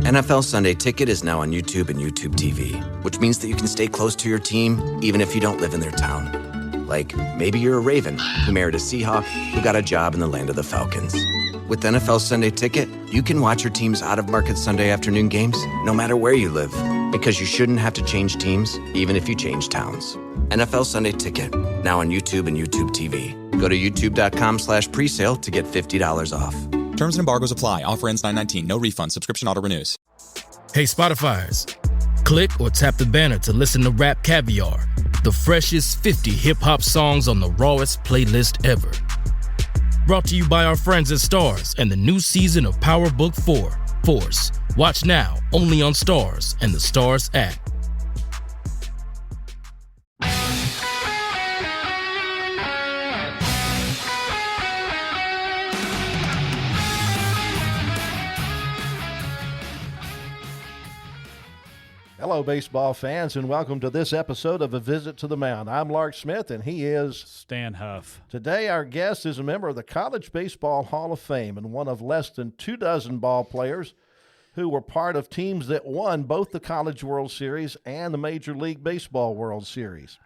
NFL Sunday Ticket is now on YouTube and YouTube TV, which means that you can stay close to your team even if you don't live in their town. Like, maybe you're a Raven who married a Seahawk who got a job in the land of the Falcons. With NFL Sunday Ticket, you can watch your team's out-of-market Sunday afternoon games no matter where you live, because you shouldn't have to change teams even if you change towns. NFL Sunday Ticket, now on YouTube and YouTube TV. Go to youtube.com/presale to get $50 off. Terms and embargoes apply. Offer ends 9/19. No refund. Subscription auto-renews. Hey, Spotifyers. Click or tap the banner to listen to Rap Caviar, the freshest 50 hip-hop songs on the rawest playlist ever. Brought to you by our friends at Stars and the new season of Power Book 4, Force. Watch now, only on Stars and the Stars app. Hello, baseball fans, and welcome to this episode of A Visit to the Mound. I'm Lark Smith, and he is Stan Huff. Today, our guest is a member of the College Baseball Hall of Fame and one of less than 24 ball players who were part of teams that won both the College World Series and the Major League Baseball World Series.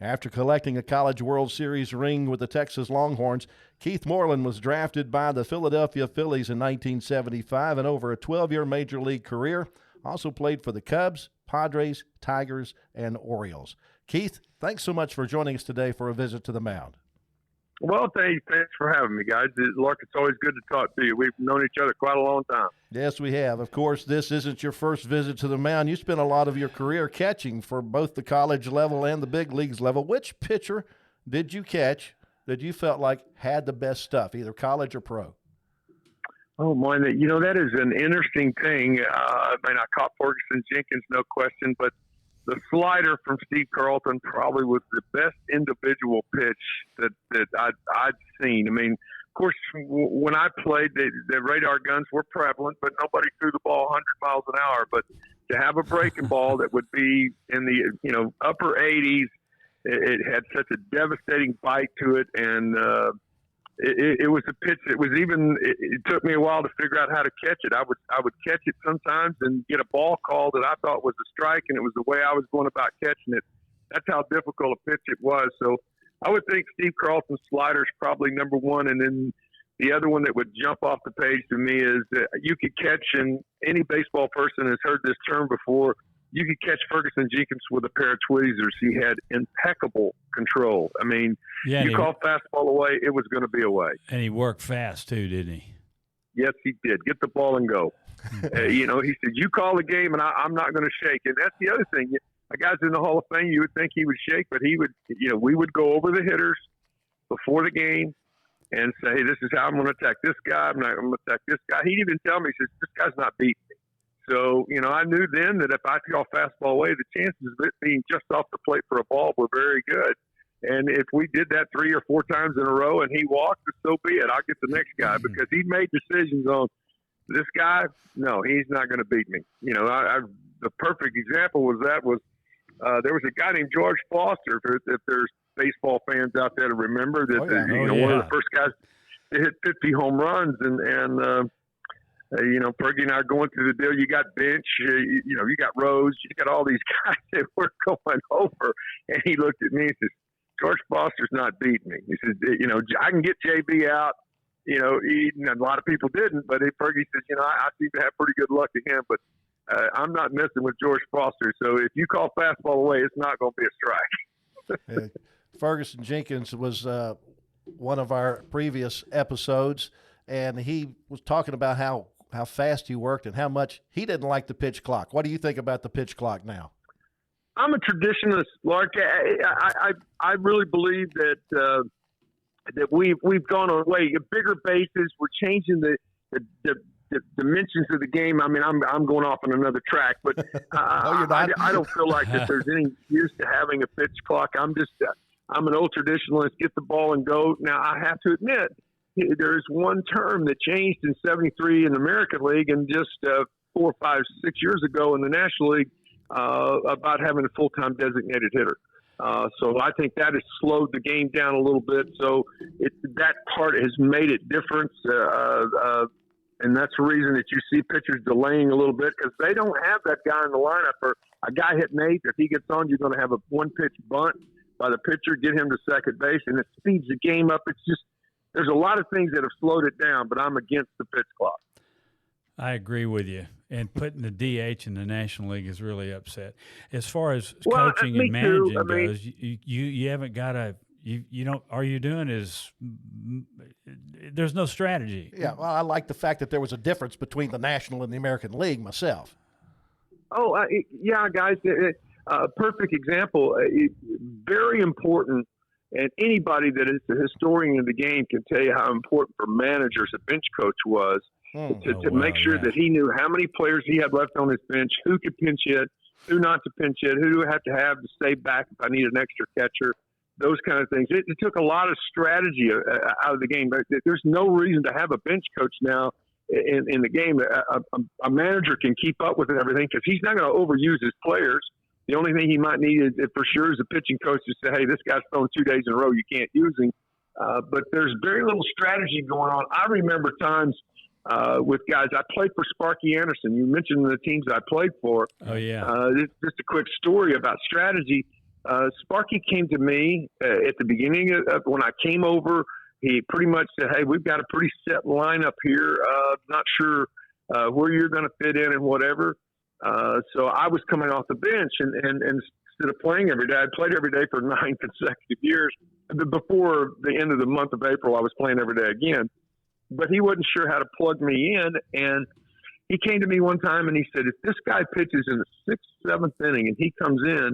After collecting a College World Series ring with the Texas Longhorns, Keith Moreland was drafted by the Philadelphia Phillies in 1975, and over a 12-year Major League career, also played for the Cubs, Padres, Tigers, and Orioles. Keith, thanks so much for joining us today for A Visit to the Mound. Well, thanks for having me, guys. Lark, it's always good to talk to you. We've known each other quite a long time. Yes, we have. Of course, this isn't your first visit to the mound. You spent a lot of your career catching for both the college level and the big leagues level. Which pitcher did you catch that you felt like had the best stuff, either college or pro? Oh, man, that is an interesting thing. I caught Ferguson Jenkins, no question, but the slider from Steve Carlton probably was the best individual pitch that I'd seen. I mean, of course, when I played, the radar guns were prevalent, but nobody threw the ball 100 miles an hour. But to have a breaking ball that would be in the upper 80s, it had such a devastating bite to it, and it was a pitch that was it took me a while to figure out how to catch it. I would catch it sometimes and get a ball call that I thought was a strike, and it was the way I was going about catching it. That's how difficult a pitch it was. So I would think Steve Carlton's slider is probably number one, and then the other one that would jump off the page to me is that you could catch, and any baseball person has heard this term before, you could catch Ferguson Jenkins with a pair of tweezers. He had impeccable control. I mean, you call fastball away, it was going to be away. And he worked fast too, didn't he? Yes, he did. Get the ball and go. He said, you call the game and I'm not going to shake. And that's the other thing. A guy's in the Hall of Fame, you would think he would shake, but he would, we would go over the hitters before the game and say, hey, this is how I'm going to attack this guy. I'm going to attack this guy. He'd even tell me, he says, this guy's not beating me. So, I knew then that if I call fastball away, the chances of it being just off the plate for a ball were very good. And if we did that 3 or 4 times in a row and he walked, so be it. I'll get the next guy because he made decisions on this guy. No, he's not going to beat me. The perfect example was there was a guy named George Foster. If there's baseball fans out there to remember that, one of the first guys to hit 50 home runs and Fergie and I are going through the deal. You got Bench, you got Rose, you got all these guys that were going over. And he looked at me and says, George Foster's not beating me. He says, I can get JB out. A lot of people didn't, but Fergie says, I seem to have pretty good luck to him, but I'm not messing with George Foster. So if you call fastball away, it's not going to be a strike. Ferguson Jenkins was one of our previous episodes, and he was talking about how fast he worked and how much he didn't like the pitch clock. What do you think about the pitch clock now? I'm a traditionalist, Lark. I really believe that we've gone on way bigger bases. We're changing the dimensions of the game. I mean, I'm going off on another track, but I don't feel like that there's any use to having a pitch clock. I'm an old traditionalist. Get the ball and go. Now I have to admit, there is one term that changed in '73 in the American League and just 4, 5, 6 years ago in the National League about having a full-time designated hitter. So I think that has slowed the game down a little bit. So that part has made it different. And that's the reason that you see pitchers delaying a little bit, because they don't have that guy in the lineup. Or a guy hitting eighth, if he gets on, you're going to have a one-pitch bunt by the pitcher, get him to second base, and it speeds the game up. It's just there's a lot of things that have slowed it down, but I'm against the pitch clock. I agree with you. And putting the DH in the National League is really upset. As far as coaching and managing goes, you haven't got a you don't. All you're doing is there's no strategy. Yeah, well, I like the fact that there was a difference between the National and the American League myself. Oh, yeah, guys. Perfect example. Very important, and anybody that is a historian of the game can tell you how important for managers a bench coach was to make sure that he knew how many players he had left on his bench, who could pinch hit, who not to pinch hit, who do I have to stay back if I need an extra catcher, those kind of things. It took a lot of strategy out of the game. But there's no reason to have a bench coach now in the game. A manager can keep up with everything because he's not going to overuse his players. The only thing he might need is, for sure, is a pitching coach to say, hey, this guy's thrown 2 days in a row, you can't use him. But there's very little strategy going on. I remember times with guys. I played for Sparky Anderson. You mentioned the teams I played for. Oh, yeah. Just a quick story about strategy. Sparky came to me at the beginning of when I came over. He pretty much said, hey, we've got a pretty set lineup here. Not sure where you're going to fit in and whatever. So I was coming off the bench and instead of playing every day, I played every day for 9 consecutive years. Before the end of the month of April, I was playing every day again. But he wasn't sure how to plug me in. And he came to me one time and he said, if this guy pitches in the 6th, 7th inning and he comes in,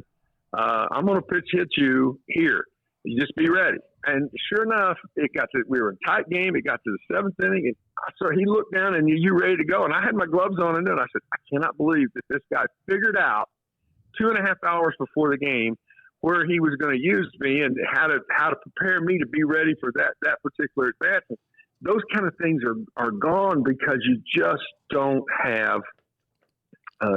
I'm going to pitch hit you here. You just be ready. And sure enough, we were in a tight game. It got to the 7th inning, and so he looked down and you ready to go. And I had my gloves on, and then I said, I cannot believe that this guy figured out 2.5 hours before the game where he was going to use me and how to prepare me to be ready for that particular advance. Those kind of things are gone because you just don't have.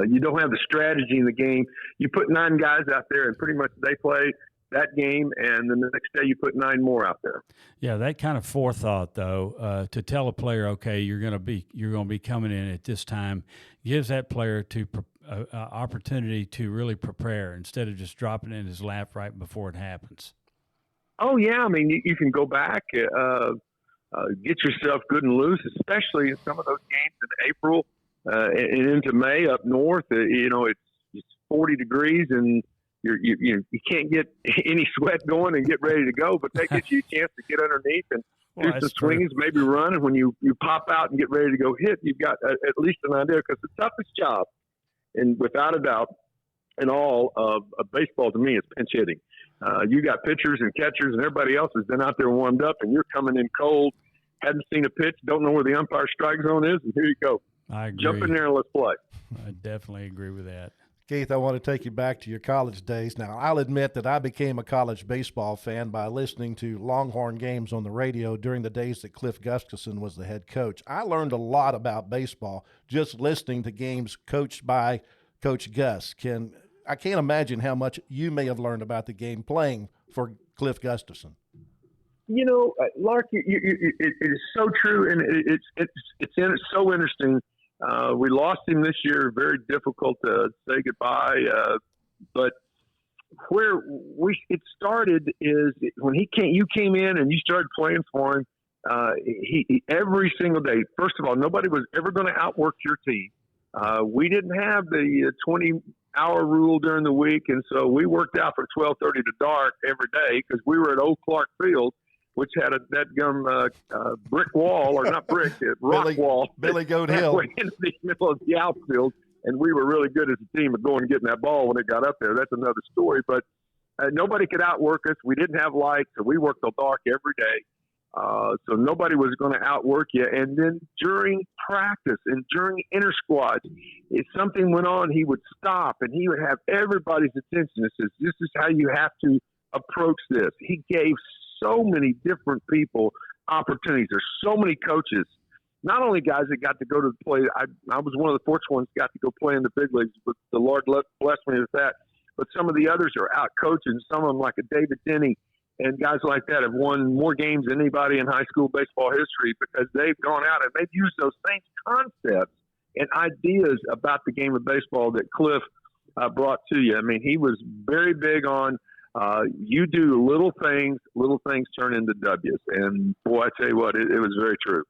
You don't have the strategy in the game. You put 9 guys out there, and pretty much they play that game, and then the next day you put 9 more out there. Yeah, that kind of forethought, though, to tell a player, okay, you're going to be coming in at this time, gives that player opportunity to really prepare instead of just dropping it in his lap right before it happens. Oh yeah, I mean you can go back, get yourself good and loose, especially in some of those games in April. And into May up north, it's 40 degrees and you can't get any sweat going and get ready to go, but that gives you a chance to get underneath and do some swings, maybe run. And when you pop out and get ready to go hit, you've got at least an idea, because the toughest job, and without a doubt, in all of baseball to me, is pinch hitting. You got pitchers and catchers and everybody else has been out there warmed up, and you're coming in cold, hadn't seen a pitch, don't know where the umpire strike zone is, and here you go. I agree. Jump in there and let's play. I definitely agree with that. Keith, I want to take you back to your college days. Now, I'll admit that I became a college baseball fan by listening to Longhorn games on the radio during the days that Cliff Gustafson was the head coach. I learned a lot about baseball just listening to games coached by Coach Gus. I can't imagine how much you may have learned about the game playing for Cliff Gustafson. Lark, it is so true, and it's so interesting. We lost him this year. Very difficult to say goodbye. But where it started is when you came in and you started playing for him. He every single day. First of all, nobody was ever going to outwork your team. We didn't have the 20-hour rule during the week, and so we worked out from 12:30 to dark every day because we were at Old Clark Field, which had a brick wall, or not brick, rock wall. Billy Goat Hill. In the middle of the outfield, and we were really good as a team at going and getting that ball when it got up there. That's another story. But nobody could outwork us. We didn't have lights, so we worked till dark every day. So nobody was going to outwork you. And then during practice and during inter-squads, if something went on, he would stop, and he would have everybody's attention. He says, this is how you have to approach this. He gave so many different people opportunities. There's so many coaches, not only guys that got to go to play. I was one of the fortunate ones that got to go play in the big leagues, but the Lord blessed me with that. But some of the others are out coaching. Some of them, like a David Denny, and guys like that have won more games than anybody in high school baseball history because they've gone out and they've used those same concepts and ideas about the game of baseball that Cliff brought to you. I mean, he was very big on you do little things turn into W's. And, boy, I tell you what, it was very true.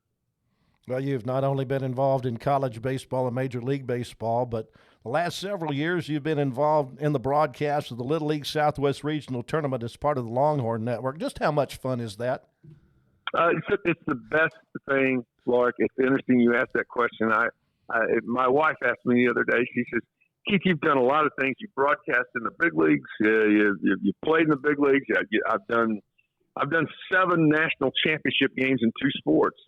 Well, you've not only been involved in college baseball and Major League Baseball, but the last several years you've been involved in the broadcast of the Little League Southwest Regional Tournament as part of the Longhorn Network. Just how much fun is that? It's the best thing, Lark. It's interesting you asked that question. My wife asked me the other day, she says, Keith, you've done a lot of things. You broadcast in the big leagues. You played in the big leagues. I've done 7 national championship games in 2 sports.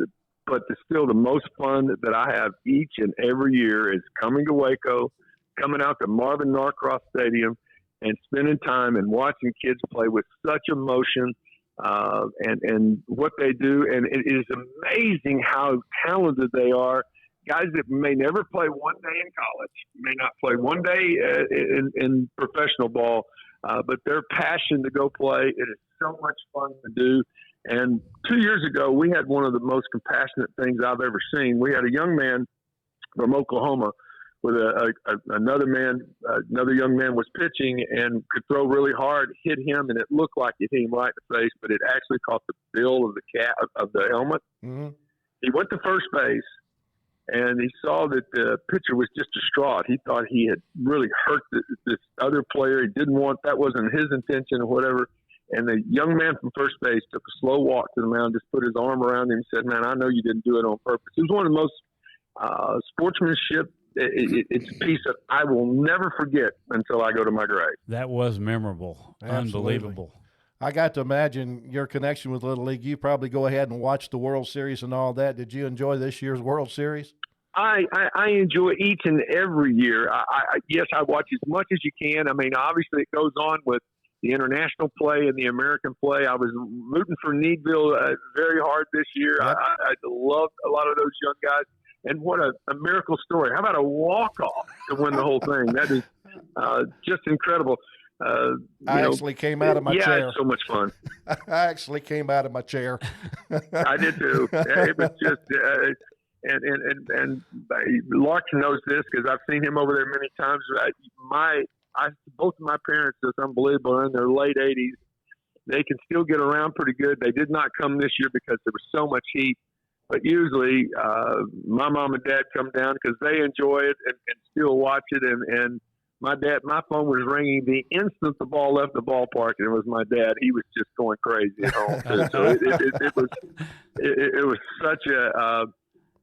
But still, the most fun that I have each and every year is coming to Waco, coming out to Marvin Norcross Stadium, and spending time and watching kids play with such emotion and what they do. And it is amazing how talented they are. Guys that may never play one day in college, may not play one day in professional ball, but their passion to go play, it is so much fun to do. And 2 years ago, we had one of the most compassionate things I've ever seen. We had a young man from Oklahoma with another young man was pitching and could throw really hard, hit him, and it looked like it hit him right in the face, but it actually caught the bill of the helmet. Mm-hmm. He went to first base, and he saw that the pitcher was just distraught. He thought he had really hurt this other player. He didn't want – that wasn't his intention or whatever. And the young man from first base took a slow walk to the mound, just put his arm around him and said, man, I know you didn't do it on purpose. It was one of the most sportsmanship. It's a piece that I will never forget until I go to my grave. That was memorable. Absolutely. Unbelievable. I got to imagine your connection with Little League. You probably go ahead and watch the World Series and all that. Did you enjoy this year's World Series? I enjoy each and every year. Yes, I watch as much as you can. I mean, obviously it goes on with the international play and the American play. I was rooting for Needville very hard this year. Yep. I loved a lot of those young guys. And what a miracle story. How about a walk-off to win the whole thing? That is just incredible. I actually came out of my chair. Yeah, it's so much fun. I actually came out of my chair. I did too. It was just and Lark knows this because I've seen him over there many times. Both of my parents, it's unbelievable, are in their late 80s. They can still get around pretty good. They did not come this year because there was so much heat. But usually my mom and dad come down because they enjoy it and still watch it. And my phone was ringing the instant the ball left the ballpark, and it was my dad. He was just going crazy at home. So it was such a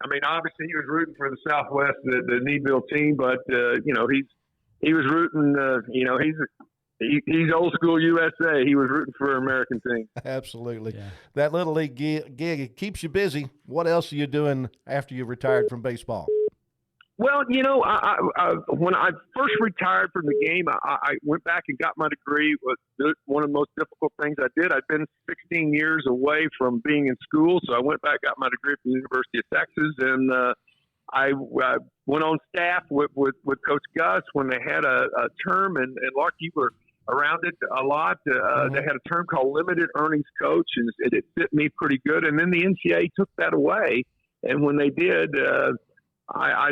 I mean, obviously he was rooting for the Southwest, the Needville team, but he was rooting. He's old school USA. He was rooting for an American team. Absolutely. Yeah. That Little League gig, it keeps you busy. What else are you doing after you retired from baseball? Well, when I first retired from the game, I went back and got my degree. It was one of the most difficult things I did. I'd been 16 years away from being in school, so I went back, got my degree from the University of Texas, and I went on staff with Coach Gus when they had a term, and Lark, you were around it a lot. They had a term called limited earnings coach, and it fit me pretty good. And then the NCAA took that away, and when they did, I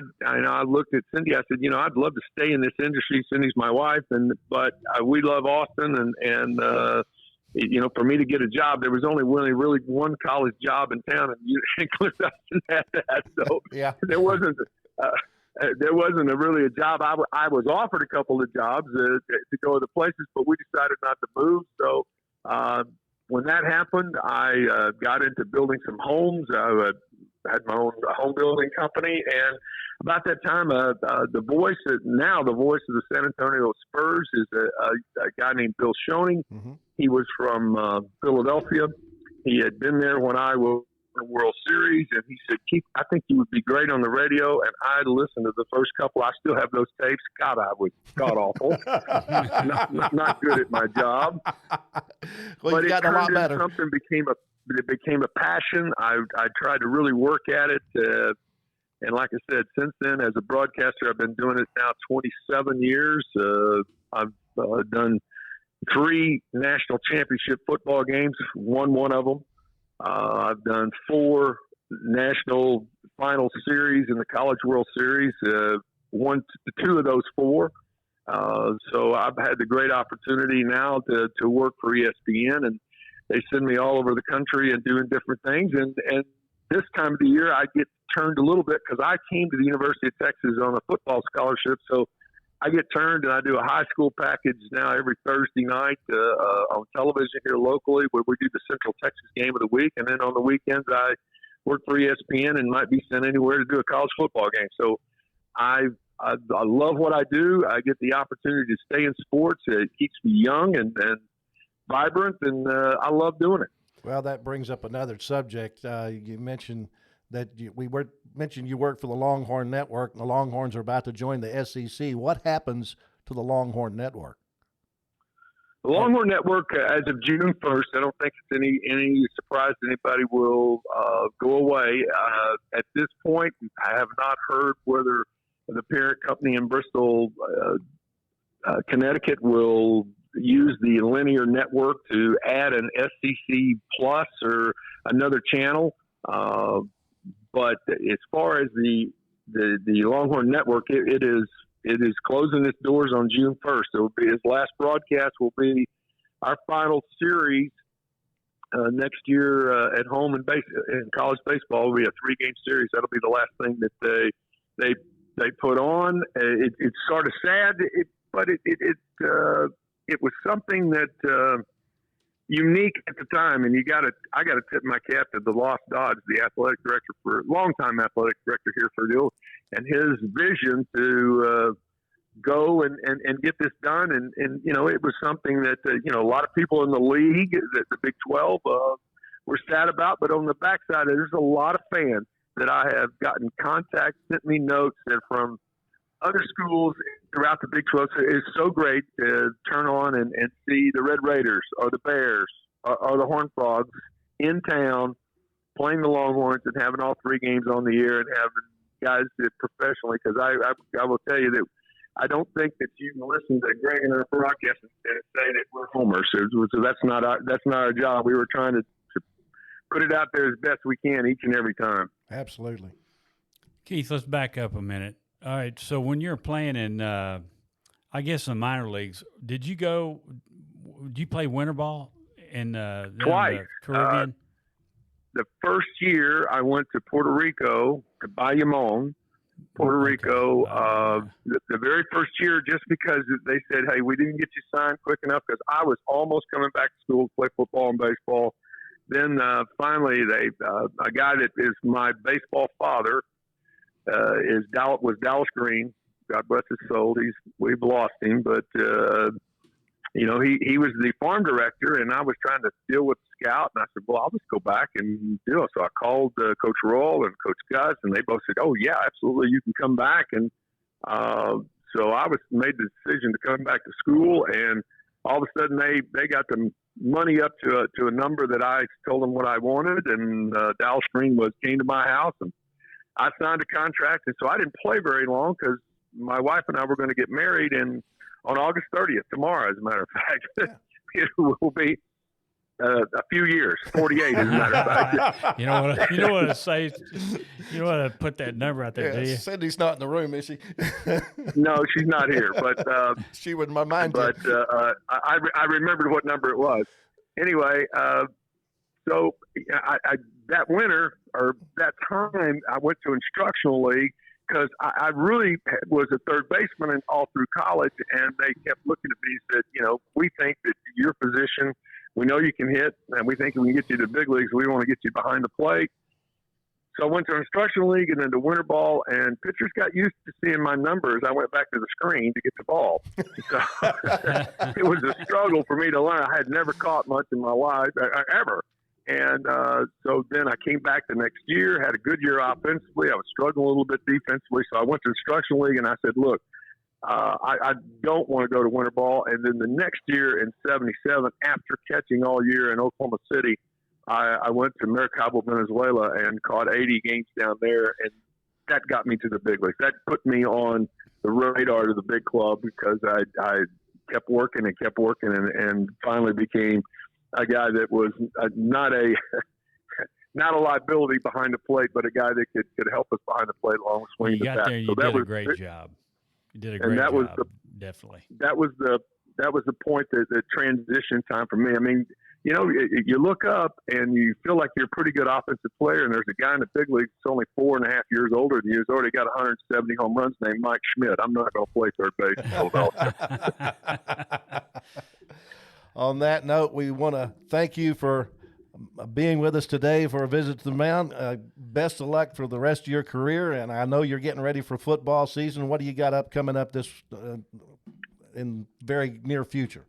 looked at Cindy. I said, I'd love to stay in this industry. Cindy's my wife, but we love Austin, and for me to get a job, there was only really one college job in town, and Cliff Dawson had that. So yeah. There wasn't really a job. I was offered a couple of jobs to go other places, but we decided not to move. So when that happened, I got into building some homes. I had my own home building company, and about that time, the voice of the San Antonio Spurs is a guy named Bill Schoening. Mm-hmm. He was from Philadelphia. He had been there when I was in the World Series, and he said, Keith, I think you would be great on the radio. And I listened to the first couple. I still have those tapes. God, I was god-awful. not good at my job. Well, but you got a lot better. Something became a passion. I tried to really work at it. And like I said, since then, as a broadcaster, I've been doing it now 27 years. I've done, 3 national championship football games, won one of them. I've done 4 national final series in the College World Series, won 2 of those 4. So I've had the great opportunity now to work for ESPN, and they send me all over the country and doing different things. And this time of the year, I get turned a little bit because I came to the University of Texas on a football scholarship. So I get turned, and I do a high school package now every Thursday night on television here locally, where we do the Central Texas Game of the Week. And then on the weekends, I work for ESPN and might be sent anywhere to do a college football game. So I love what I do. I get the opportunity to stay in sports. It keeps me young and vibrant, and I love doing it. Well, that brings up another subject. You mentioned that you work for the Longhorn Network, and the Longhorns are about to join the SEC. What happens to the Longhorn Network? The Longhorn Network, as of June 1st, I don't think it's any surprise to anybody, will go away. At this point, I have not heard whether the parent company in Bristol, Connecticut, will use the linear network to add an SEC Plus or another channel. But as far as the Longhorn Network, it is closing its doors on June 1st. It will be its last broadcast. Will be our final series next year at home in college baseball. Will be a 3-game series. That'll be the last thing that they put on. It's sort of sad, but it was something that unique at the time, and I got to tip my cap to the Lost Dodge, the longtime athletic director here for the and his vision to go and get this done. And it was something that a lot of people in the league, the Big 12, were sad about. But on the backside, there's a lot of fans that I have gotten contact, sent me notes that from other schools throughout the Big 12. It's so great to turn on and see the Red Raiders or the Bears or the Horned Frogs in town playing the Longhorns and having all 3 games on the air and having guys do it professionally. Because I will tell you that I don't think that you can listen to Greg and our broadcast and say that we're homers. So that's not our job. We were trying to put it out there as best we can each and every time. Absolutely. Keith, let's back up a minute. All right, so when you're playing in, I guess, the minor leagues, did you play winter ball in twice? The Caribbean? The first year I went to Puerto Rico, to Bayamon, Puerto Rico. The very first year, just because they said, hey, we didn't get you signed quick enough, because I was almost coming back to school to play football and baseball. Then finally, a guy that is my baseball father, was Dallas Green. God bless his soul. We've lost him, but he was the farm director, and I was trying to deal with the scout, and I said, well, I'll just go back and do it. So I called Coach Roll and Coach Gus, and they both said, oh yeah, absolutely, you can come back. And so I made the decision to come back to school, and all of a sudden they got the money up to a number that I told them what I wanted, and Dallas Green came to my house, and I signed a contract. And so I didn't play very long, because my wife and I were going to get married on August 30th, tomorrow, as a matter of fact. Yeah. It will be a few years, 48, as a matter of fact. You know what to say? You know what to put that number out there, do you? Cindy's not in the room, is she? No, she's not here, but she wouldn't mind. But I remembered what number it was. Anyway, so I that winter, or that time, I went to instructional league, because I really was a third baseman all through college, and they kept looking at me and said, we think that your position, we know you can hit, and we think we can get you to the big leagues. We want to get you behind the plate. So I went to instructional league and then to winter ball, and pitchers got used to seeing my numbers. I went back to the screen to get the ball. So it was a struggle for me to learn. I had never caught much in my life, ever. And so then I came back the next year, had a good year offensively. I was struggling a little bit defensively. So I went to instructional league, and I said, look, I don't want to go to winter ball. And then the next year in 77, after catching all year in Oklahoma City, I went to Maracaibo, Venezuela, and caught 80 games down there. And that got me to the big leagues. That put me on the radar to the big club, because I kept working and finally became a guy that was not a liability behind the plate, but a guy that could help us behind the plate along with swinging the bat. Got there, you did a great job. You did a great job, definitely. That was the point, the transition time for me. I mean, you know, you look up and you feel like you're a pretty good offensive player, and there's a guy in the big leagues that's only 4.5 years older than you. He's already got 170 home runs named Mike Schmidt. I'm not going to play third base in Philadelphia. On that note, we want to thank you for being with us today for a visit to the Mound. Best of luck for the rest of your career, and I know you're getting ready for football season. What do you got coming up this in very near future?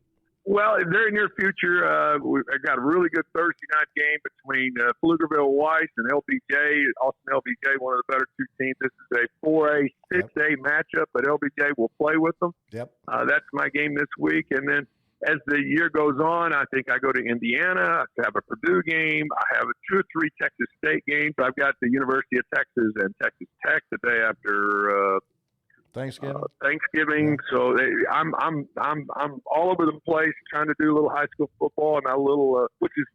Well, in very near future, I got a really good Thursday night game between Pflugerville Weiss and LBJ. Austin LBJ, one of the better two teams. This is a 4A, 6A matchup, but LBJ will play with them. Yep. That's my game this week. And then as the year goes on, I think I go to Indiana. I have a Purdue game. I have 2 or 3 Texas State games. I've got the University of Texas and Texas Tech the day after Thanksgiving. So I'm all over the place trying to do a little high school football and a little, which is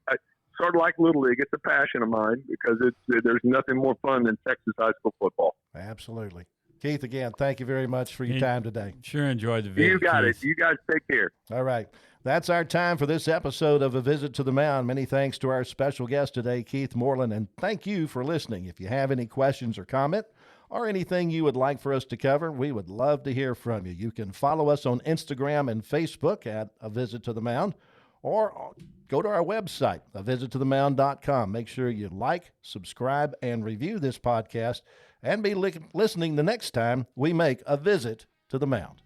sort of like Little League. It's a passion of mine because there's nothing more fun than Texas high school football. Absolutely. Keith, again, thank you very much for your time today. Sure enjoyed the visit. You got Keith. it. You guys take care. All right. That's our time for this episode of A Visit to the Mound. Many thanks to our special guest today, Keith Moreland, and thank you for listening. If you have any questions or comment or anything you would like for us to cover, we would love to hear from you. You can follow us on Instagram and Facebook at A Visit to the Mound, or go to our website, avisittothemound.com. Make sure you like, subscribe, and review this podcast, and be listening the next time we make a visit to the Mound.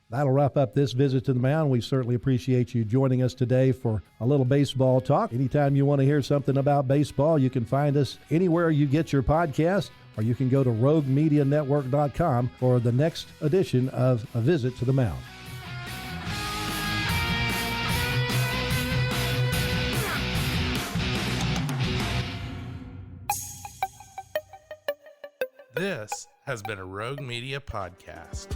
That'll wrap up this visit to the Mound. We certainly appreciate you joining us today for a little baseball talk. Anytime you want to hear something about baseball, you can find us anywhere you get your podcast, or you can go to roguemedianetwork.com for the next edition of A Visit to the Mound. This has been a Rogue Media podcast.